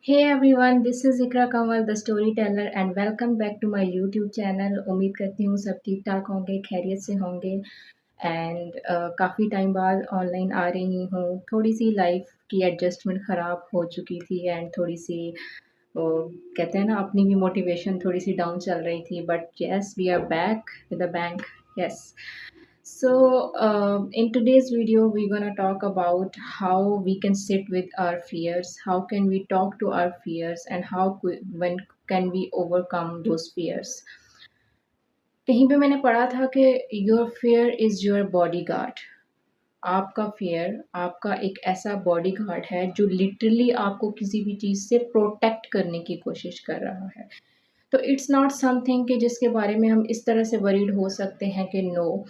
Hey everyone, this is Ikra Kanwal, the storyteller, and welcome back to my YouTube channel. उम्मीद करती हूँ सब ठीक ठाक होंगे, खैरियत से होंगे एंड काफ़ी टाइम बाद ऑनलाइन आ रही हूँ। थोड़ी सी लाइफ की एडजस्टमेंट ख़राब हो चुकी थी एंड थोड़ी सी वो कहते हैं ना अपनी भी मोटिवेशन थोड़ी सी डाउन चल रही थी but yes we are back with a bank yes. So, in today's video, we're gonna talk about how we can sit with our fears, how can we talk to our fears, and when can we overcome those fears. कहीं पे मैंने पढ़ा था कि your fear is your body guard. आपका fear आपका एक ऐसा बॉडी गार्ड है जो लिटरली आपको किसी भी चीज़ से प्रोटेक्ट करने की कोशिश कर रहा है. तो इट्स नॉट समथिंग कि जिसके बारे में हम इस तरह से वरीड हो सकते हैं कि नो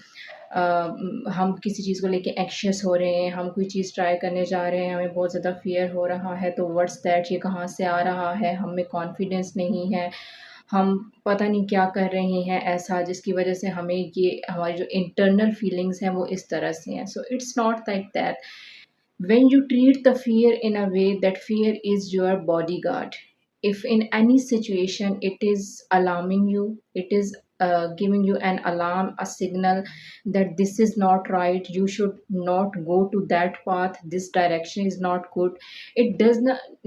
हम किसी चीज़ को लेके एंग्शियस हो रहे हैं, हम कोई चीज़ ट्राई करने जा रहे हैं, हमें बहुत ज़्यादा फ़ियर हो रहा है, तो व्हाट्स दैट, ये कहाँ से आ रहा है, हम में कॉन्फिडेंस नहीं है, हम पता नहीं क्या कर रहे हैं ऐसा जिसकी वजह से हमें ये हमारी जो इंटरनल फीलिंग्स हैं वो इस तरह से हैं. So it's not like that. When you treat the fear in a way that fear is your bodyguard, if in any situation it is alarming you, it is giving you an alarm, a signal that this is not right, you should not go to that path, this direction is not good. It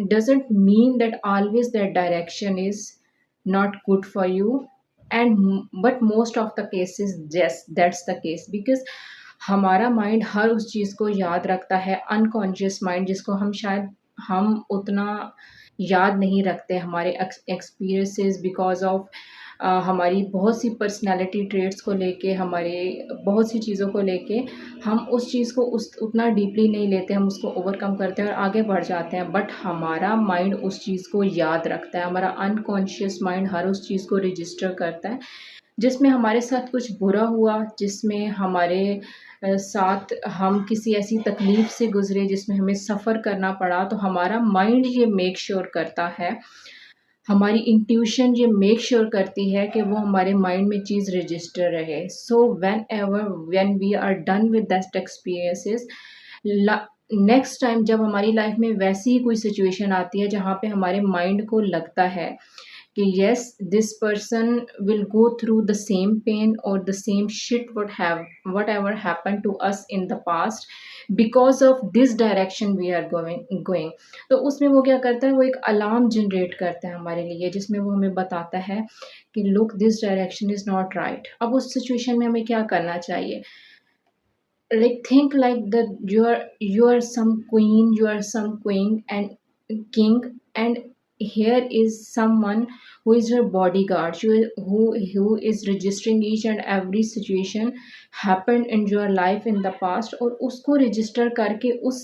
doesn't mean that always that direction is not good for you, but most of the cases yes that's the case because हमारा mind हर उस चीज़ को याद रखता है, unconscious mind जिसको हम शायद हम उतना याद नहीं रखते हमारे एक्सपीरियंसेस बिकॉज ऑफ हमारी बहुत सी पर्सनालिटी ट्रेट्स को लेके, हमारे बहुत सी चीज़ों को लेके हम उस चीज़ को उस उतना डीपली नहीं लेते, हम उसको ओवरकम करते हैं और आगे बढ़ जाते हैं. बट हमारा माइंड उस चीज़ को याद रखता है, हमारा अनकॉन्शियस माइंड हर उस चीज़ को रजिस्टर करता है जिसमें हमारे साथ कुछ बुरा हुआ, जिसमें हमारे साथ हम किसी ऐसी तकलीफ़ से गुज़रे जिसमें हमें सफ़र करना पड़ा, तो हमारा माइंड ये मेक श्योर करता है, हमारी इंट्यूशन ये मेक श्योर करती है कि वो हमारे माइंड में चीज़ रजिस्टर रहे. So when we are done with that experiences, next time जब हमारी लाइफ में वैसी ही कोई सिचुएशन आती है जहाँ पे हमारे माइंड को लगता है कि yes this person will go through the same pain or the same shit whatever happened to us in the past because of this direction we are going. तो उसमें वो क्या करता है, वो एक अलार्म जनरेट करता है हमारे लिए जिसमें वो हमें बताता है कि look this direction is not right. अब उस सिचुएशन में हमें क्या करना चाहिए. Like think like that you are some queen, you are some queen and king, and here is someone who is your bodyguard, who is registering each and every situation happened in your life in the past और उसको register करके उस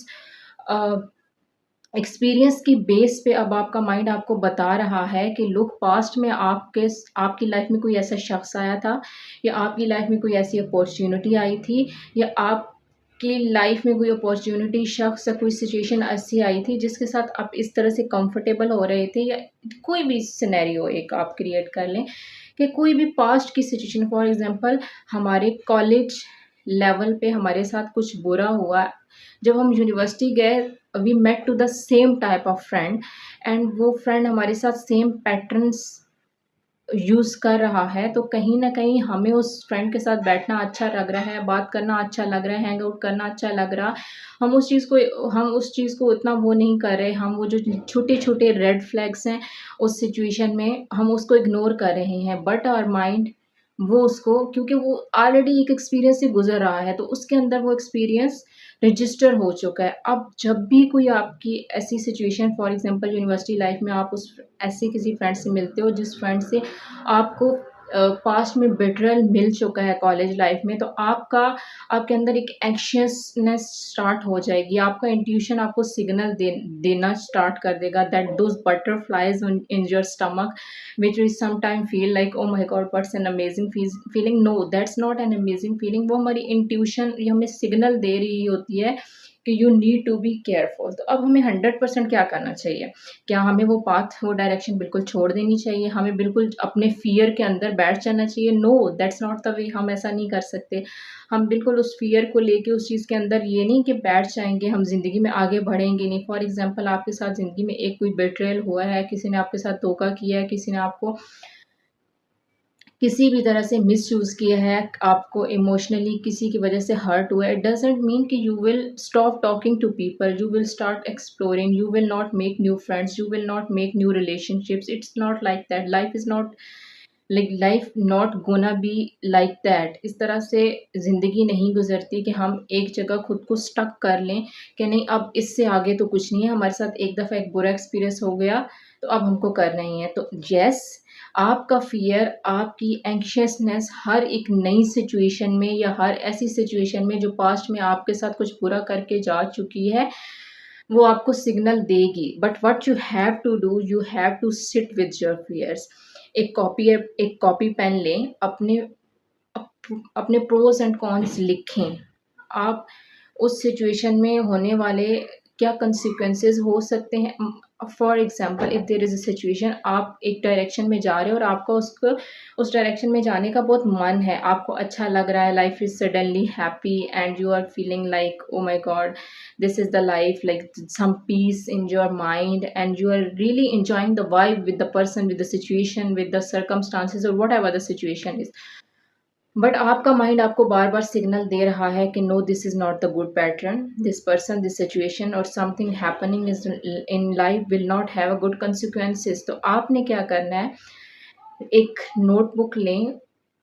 experience की base पे अब आपका mind आपको बता रहा है कि लुक पास्ट में आपकी लाइफ में कोई ऐसा शख्स आया था या आपकी लाइफ में कोई ऐसी अपॉर्चुनिटी आई थी या आपकी लाइफ में कोई अपॉर्चुनिटी शख्स या कोई सिचुएशन ऐसी आई थी जिसके साथ आप इस तरह से कंफर्टेबल हो रहे थे, या कोई भी सिनेरियो एक आप क्रिएट कर लें कि कोई भी पास्ट की सिचुएशन. फॉर एग्जांपल हमारे कॉलेज लेवल पे हमारे साथ कुछ बुरा हुआ, जब हम यूनिवर्सिटी गए we met to the same type of friend and वो फ्रेंड हमारे साथ सेम पैटर्न्स यूज़ कर रहा है, तो कहीं ना कहीं हमें उस फ्रेंड के साथ बैठना अच्छा लग रहा है, बात करना अच्छा लग रहा है, हैंग आउट करना अच्छा लग रहा. हम उस चीज़ को उतना वो नहीं कर रहे, हम वो जो छोटे छोटे रेड फ्लैग्स हैं उस सिचुएशन में हम उसको इग्नोर कर रहे हैं. बट आवर माइंड वो उसको, क्योंकि वो ऑलरेडी एक एक्सपीरियंस से गुजर रहा है तो उसके अंदर वो एक्सपीरियंस रजिस्टर हो चुका है. अब जब भी कोई आपकी ऐसी situation, for example university life में आप उस ऐसे किसी फ्रेंड से मिलते हो जिस फ्रेंड से आपको पास्ट में बिट्रेयल मिल चुका है कॉलेज लाइफ में, तो आपके अंदर एक एंग्शियसनेस स्टार्ट हो जाएगी, आपका इंट्यूशन आपको सिग्नल देना स्टार्ट कर देगा that those butterflies in your stomach which we sometimes feel like oh my god what's an amazing feeling. No, that's not an amazing feeling. वो हमारी इंट्यूशन ये हमें सिग्नल दे रही होती है कि you need to be careful. तो अब हमें 100% क्या करना चाहिए? क्या हमें वो पाथ, वो डायरेक्शन बिल्कुल छोड़ देनी चाहिए? हमें बिल्कुल अपने फ़ियर के अंदर बैठ जाना चाहिए? No, that's not the way, हम ऐसा नहीं कर सकते। हम बिल्कुल उस फ़ियर को लेके उस चीज़ के अंदर ये नहीं कि बैठ जाएँगे, हम ज़िंदगी में आगे बढ़ेंगे नहीं। फॉर एग्ज़ाम्पल आपके साथ ज़िंदगी में एक कोई बिट्रेयल हुआ है, किसी ने आपके साथ धोखा किया है, किसी ने आपको किसी भी तरह से मिसयूज़ किया है, आपको इमोशनली किसी की वजह से हर्ट हुआ है, इट डज़न्ट मीन कि you will stop talking to people, you will start exploring, you will not make new friends, you will not make new relationships, it's not like that, life is not life not gonna be like that. इस तरह से ज़िंदगी नहीं गुज़रती कि हम एक जगह खुद को स्टक कर लें कि नहीं अब इससे आगे तो कुछ नहीं है, हमारे साथ एक दफ़ा एक बुरा एक्सपीरियंस हो गया, तो अब हमको करना ही है। तो येस, आपका फ़ियर, आपकी एंग्ज़ियसनेस हर एक नई सिचुएशन में या हर ऐसी सिचुएशन में जो पास्ट में आपके साथ कुछ बुरा करके जा चुकी है, वो आपको सिग्नल देगी। But what you have to do, you have to sit with your fears. एक कॉपी पेन लें, अपने प्रोज़ एंड कॉन्स लिखें। आप उस सिचुएशन में होने वाले क्या कंसेक्वेंसेस हो सकते हैं। For example if there is a situation, आप एक डायरेक्शन में जा रहे हो और आपका उसको उस डायरेक्शन में जाने का बहुत मन है, आपको अच्छा लग रहा है, life is suddenly happy and you are feeling like oh my God, this is the life, like some peace in your mind and you are really enjoying the vibe with the person, with the situation, with the circumstances or whatever the situation is. But आपका mind आपको बार-बार signal दे रहा है कि no, this is not the good pattern, this person, this situation और something happening is in life will not have a good consequences। तो आपने क्या करना है, एक नोटबुक लें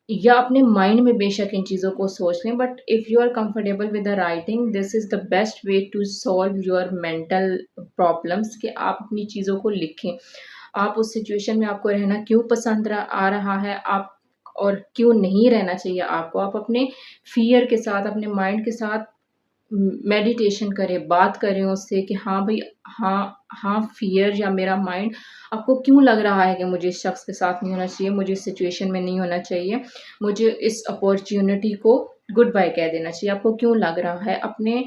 या अपने माइंड में बेशक इन चीज़ों को सोच लें, but if you are comfortable with the writing, this is the best way to solve your mental problems कि आप अपनी चीज़ों को लिखें। आप उस सिचुएशन में आपको रहना क्यों पसंद आ रहा है, आप और क्यों नहीं रहना चाहिए आपको। आप अपने फ़ियर के साथ, अपने माइंड के साथ मेडिटेशन करें, बात करें उससे कि हाँ भई, हाँ, हाँ, फ़ियर या मेरा माइंड आपको क्यों लग रहा है कि मुझे इस शख़्स के साथ नहीं होना चाहिए, मुझे इस सिचुएशन में नहीं होना चाहिए, मुझे इस अपॉर्च्युनिटी को गुड बाय कह देना चाहिए, आपको क्यों लग रहा है?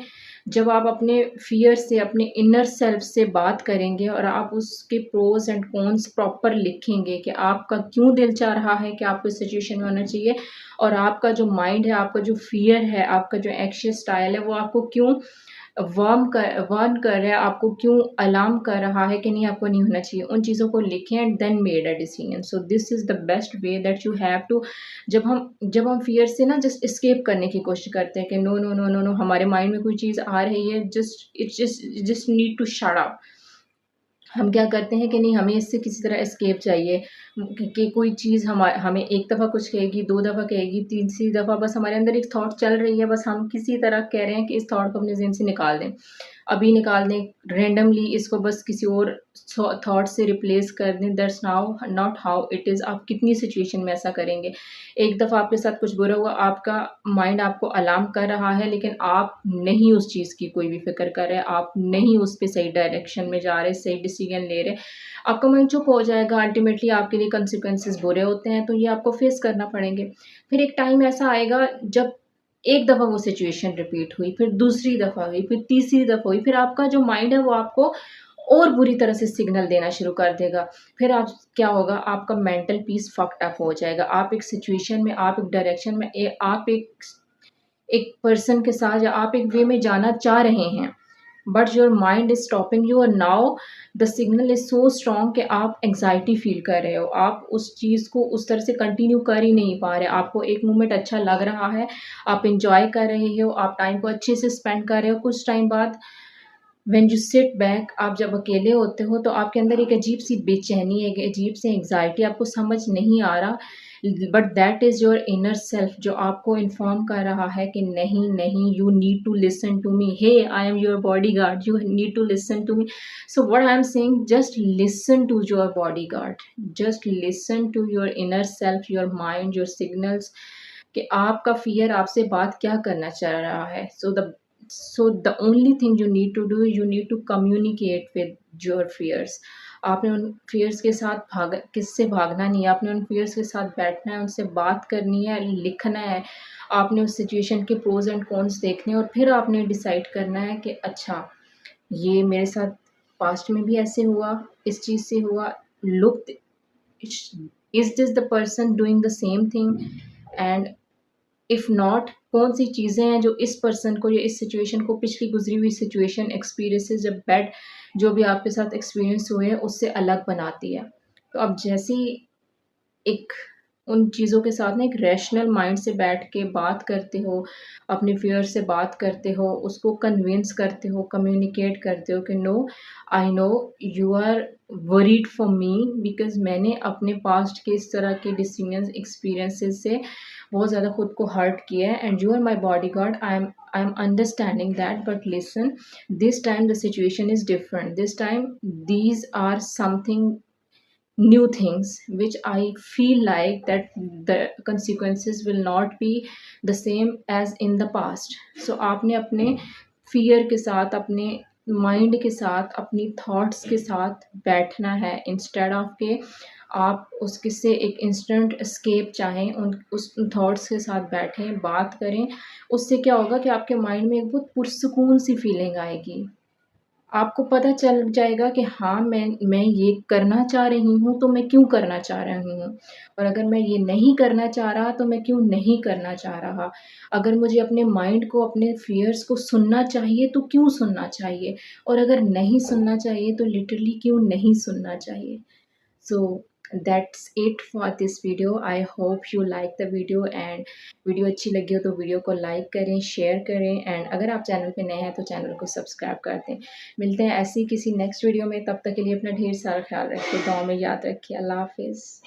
जब आप अपने फ़ियर से, अपने इनर सेल्फ से बात करेंगे और आप उसके प्रोज़ एंड कॉन्स प्रॉपर लिखेंगे कि आपका क्यों दिल चाह रहा है कि आपको इस सिचुएशन में होना चाहिए और आपका जो माइंड है, आपका जो फ़ियर है, आपका जो एंग्ज़ियस स्टाइल है, वो आपको क्यों वार्न कर रहा है, आपको क्यों अलार्म कर रहा है कि नहीं आपको नहीं होना चाहिए। उन चीज़ों को लिखें and then made a decision. So this is the best way that you have to. जब हम फ़ियर से ना जस्ट एस्केप करने की कोशिश करते हैं कि no, no, no, no, no, हमारे माइंड में कोई चीज़ आ रही है, just need to shut up. हम क्या करते हैं कि नहीं, हमें इससे किसी तरह एस्केप चाहिए कि कोई चीज़ हमें एक दफ़ा कुछ कहेगी, 2 दफ़ा कहेगी, तीसरी दफ़ा बस हमारे अंदर एक थॉट चल रही है, बस हम किसी तरह कह रहे हैं कि इस थॉट को अपने ज़हन से निकाल दें। अभी निकाल दें, रैंडमली इसको बस किसी और थॉट से रिप्लेस कर दें, that's now not how it is. आप कितनी सिचुएशन में ऐसा करेंगे? एक दफ़ा आपके साथ कुछ बुरा हुआ, आपका माइंड आपको अलार्म कर रहा है, लेकिन आप नहीं उस चीज़ की कोई भी फ़िक्र कर रहे, आप नहीं उस पे सही डायरेक्शन में जा रहे, सही डिसीज़न ले रहे। आपका माइंड चुप हो जाएगा, अल्टीमेटली आपके लिए कॉन्सिक्वेंसेस बुरे होते हैं, तो ये आपको फेस करना पड़ेंगे। फिर एक टाइम ऐसा आएगा जब एक दफ़ा वो सिचुएशन रिपीट हुई, फिर दूसरी दफ़ा हुई, फिर तीसरी दफ़ा हुई, फिर आपका जो माइंड है वो आपको और बुरी तरह से सिग्नल देना शुरू कर देगा। फिर आप क्या होगा, आपका मेंटल पीस फक्ड अप हो जाएगा। आप एक सिचुएशन में, आप एक डायरेक्शन में, आप एक पर्सन के साथ या आप एक वे में जाना चाह रहे हैं, but your mind is stopping you और now the signal is so strong कि आप एंग्जाइटी फील कर रहे हो, आप उस चीज़ को उस तरह से कंटिन्यू कर ही नहीं पा रहे। आपको एक मोमेंट अच्छा लग रहा है, आप इंजॉय कर रहे हो, आप टाइम को अच्छे से स्पेंड कर रहे हो, कुछ टाइम बाद व्हेन यू सिट बैक, आप जब अकेले होते हो तो आपके अंदर एक अजीब-सी बेचैनी, एक अजीब-सी एंग्ज़ायटी, आपको समझ नहीं आ रहा, but that is your inner self जो आपको इन्फॉर्म कर रहा है कि नहीं, नहीं, you need to listen to me, hey I am your bodyguard, you need to listen to me. So what I am saying, just listen to your bodyguard, just listen to your inner self, your mind, your signals कि आपका fear आपसे बात क्या करना चाह रहा है। So the so the only thing you need to do, you need to communicate with your fears. आपने उन फियर्स के साथ किससे भागना नहीं है, आपने उन फियर्स के साथ बैठना है, उनसे बात करनी है, लिखना है। आपने उस सिचुएशन के प्रोज एंड कॉन्स देखने हैं और फिर आपने डिसाइड करना है कि अच्छा, ये मेरे साथ पास्ट में भी ऐसे हुआ, इस चीज़ से हुआ, look, is this the person doing the same thing, and if not, कौन सी चीज़ें हैं जो इस पर्सन को या इस सिचुएशन को, पिछली गुजरी हुई सिचुएशन, एक्सपीरियंसेस, जब बैड जो भी आपके साथ एक्सपीरियंस हुए हैं उससे अलग बनाती है। तो अब जैसे ही एक उन चीज़ों के साथ ना एक रैशनल माइंड से बैठ के बात करते हो, अपने फ़ियर से बात करते हो, उसको कन्विंस करते हो, कम्युनिकेट करते हो कि no, I know you are worried for me, because मैंने अपने पास्ट के इस तरह के डिसीजंस, एक्सपीरियंसेस से बहुत ज़्यादा खुद को हर्ट किया है, and you are my bodyguard, I am understanding that, but listen, this time the situation is different, this time these are something new things which I feel like that the consequences will not be the same as in the past. So आपने अपने fear के साथ, अपने mind के साथ, अपनी thoughts के साथ बैठना है, इंस्टेड ऑफ के आप उसके से एक इंस्टेंट एस्केप चाहें, उन उस थॉट्स के साथ बैठें, बात करें। उससे क्या होगा कि आपके माइंड में एक बहुत पुरसुकून सी फीलिंग आएगी। आपको पता चल जाएगा कि हाँ, मैं ये करना चाह रही हूँ, तो मैं क्यों करना चाह रही हूँ, और अगर मैं ये नहीं करना चाह रहा, तो मैं क्यों नहीं करना चाह रहा। अगर मुझे अपने माइंड को, अपने फ़ियर्स को सुनना चाहिए, तो क्यों सुनना चाहिए, और अगर नहीं सुनना चाहिए, तो लिटरली क्यों नहीं सुनना चाहिए। So that's it for this video. I hope you like the video, and video अच्छी लगी हो तो वीडियो को लाइक करें, शेयर करें, एंड अगर आप चैनल पे नए हैं तो चैनल को सब्सक्राइब कर दें। मिलते हैं ऐसी किसी नेक्स्ट वीडियो में, तब तक के लिए अपना ढेर सारा ख्याल रखिए, दुआ में याद रखिए। अल्लाह हाफिज़।